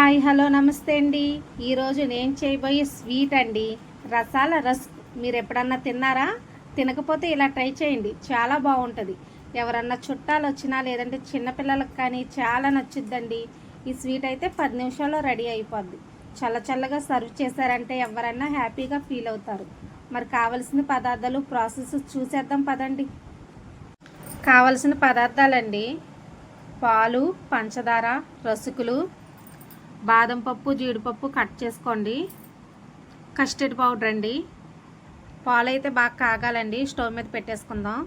Hi hello నమస్తే అండి. ఈరోజు నేను చేయబోయే స్వీట్ అండి రసాల రస్క్. మీరు ఎప్పుడన్నా తిన్నారా? తినకపోతే ఇలా ట్రై చేయండి, చాలా బాగుంటుంది. ఎవరన్నా చుట్టాలు వచ్చినా లేదంటే చిన్నపిల్లలకు కానీ చాలా నచ్చుద్దండి. ఈ స్వీట్ అయితే 10 నిమిషాల్లో రెడీ అయిపోద్ది. చల్లగా సర్వ్ చేశారంటే ఎవరైనా హ్యాపీగా ఫీల్ అవుతారు. మరి కావలసిన పదార్థాలు ప్రాసెస్ చూసేద్దాం పదండి. కావలసిన పదార్థాలండి: పాలు, పంచదార, రసుకులు, బాదం పప్పు, జీడిపప్పు కట్ చేసుకోండి, కస్టర్డ్ పౌడర్ అండి. పాలు అయితే బాగా కాగాలండి. స్టవ్ మీద పెట్టేసుకుందాం.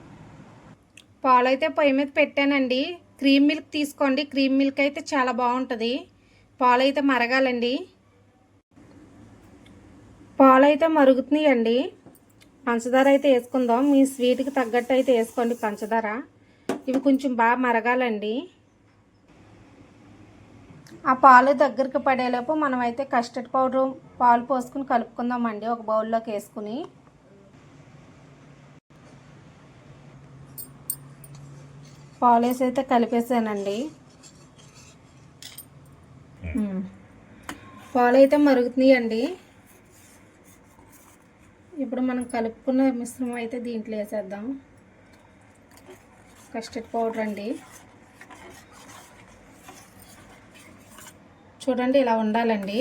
పాలు అయితే పొయ్యి మీద పెట్టానండి. క్రీమ్ మిల్క్ తీసుకోండి. క్రీమ్ మిల్క్ అయితే చాలా బాగుంటుంది. పాలు అయితే మరగాలండి. పాలు అయితే మరుగుతున్నాయండి. పంచదార అయితే వేసుకుందాం. మీ స్వీట్కి తగ్గట్టు అయితే వేసుకోండి పంచదార. ఇవి కొంచెం బాగా మరగాలండి. ఆ పాలు దగ్గరికి పడేలోపు మనమైతే కస్టర్డ్ పౌడర్ పాలు పోసుకుని కలుపుకుందామండి. ఒక బౌల్లోకి వేసుకుని పాలు వేసి అయితే కలిపేసానండి. పాలు అయితే మరుగుతున్నాయండి. ఇప్పుడు మనం కలుపుకున్న మిశ్రమం అయితే దీంట్లో వేసేద్దాం. కస్టర్డ్ పౌడర్ అండి. చూడండి, ఇలా ఉండాలండి.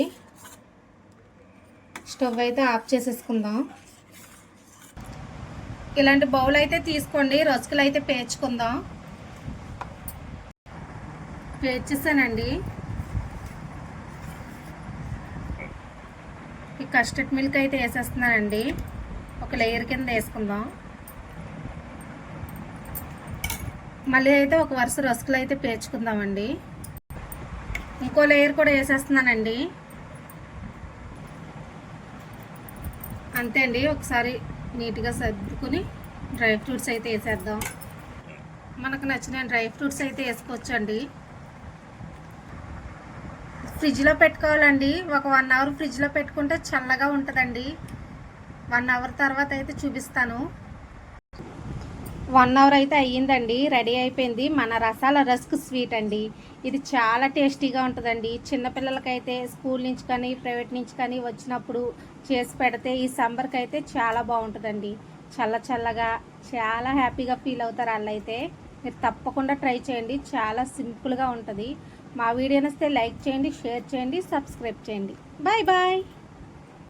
స్టవ్ అయితే ఆఫ్ చేసేసుకుందాం. ఇలాంటి బౌల్ అయితే తీసుకోండి. రసుకులు అయితే పేర్చుకుందాం. పేర్చేసానండి. ఈ కస్టర్డ్ మిల్క్ అయితే వేసేస్తున్నానండి. ఒక లేయర్ కింద వేసుకుందాం. మళ్ళీ అయితే ఒక వరుస రసుకులు అయితే పేర్చుకుందామండి. ఇంకో లేయర్ కూడా వేసేస్తున్నానండి. అంతే అండి. ఒకసారి నీట్గా సర్దుకుని డ్రై ఫ్రూట్స్ అయితే వేసేద్దాం. మనకు నచ్చిన డ్రై ఫ్రూట్స్ అయితే వేసుకోవచ్చండి. ఫ్రిడ్జ్లో పెట్టుకోవాలండి. ఒక 1 అవర్ ఫ్రిడ్జ్లో పెట్టుకుంటే చల్లగా ఉంటుందండి. 1 అవర్ తర్వాత అయితే చూపిస్తాను. 1 అవర్ అయితే అయ్యిందండి. రెడీ అయిపోయింది మన రసాల రస్క్ స్వీట్ అండి. ఇది చాలా టేస్టీగా ఉంటుందండి. చిన్నపిల్లలకైతే స్కూల్ నుంచి కానీ ప్రైవేట్ నుంచి కానీ వచ్చినప్పుడు చేసి పెడితే ఈ సమ్మర్కి అయితే చాలా బాగుంటుందండి. చల్లగా చాలా హ్యాపీగా ఫీల్ అవుతారు వాళ్ళైతే. మీరు తప్పకుండా ట్రై చేయండి. చాలా సింపుల్గా ఉంటుంది. మా వీడియో నచ్చితే లైక్ చేయండి, షేర్ చేయండి, సబ్స్క్రైబ్ చేయండి. Bye bye.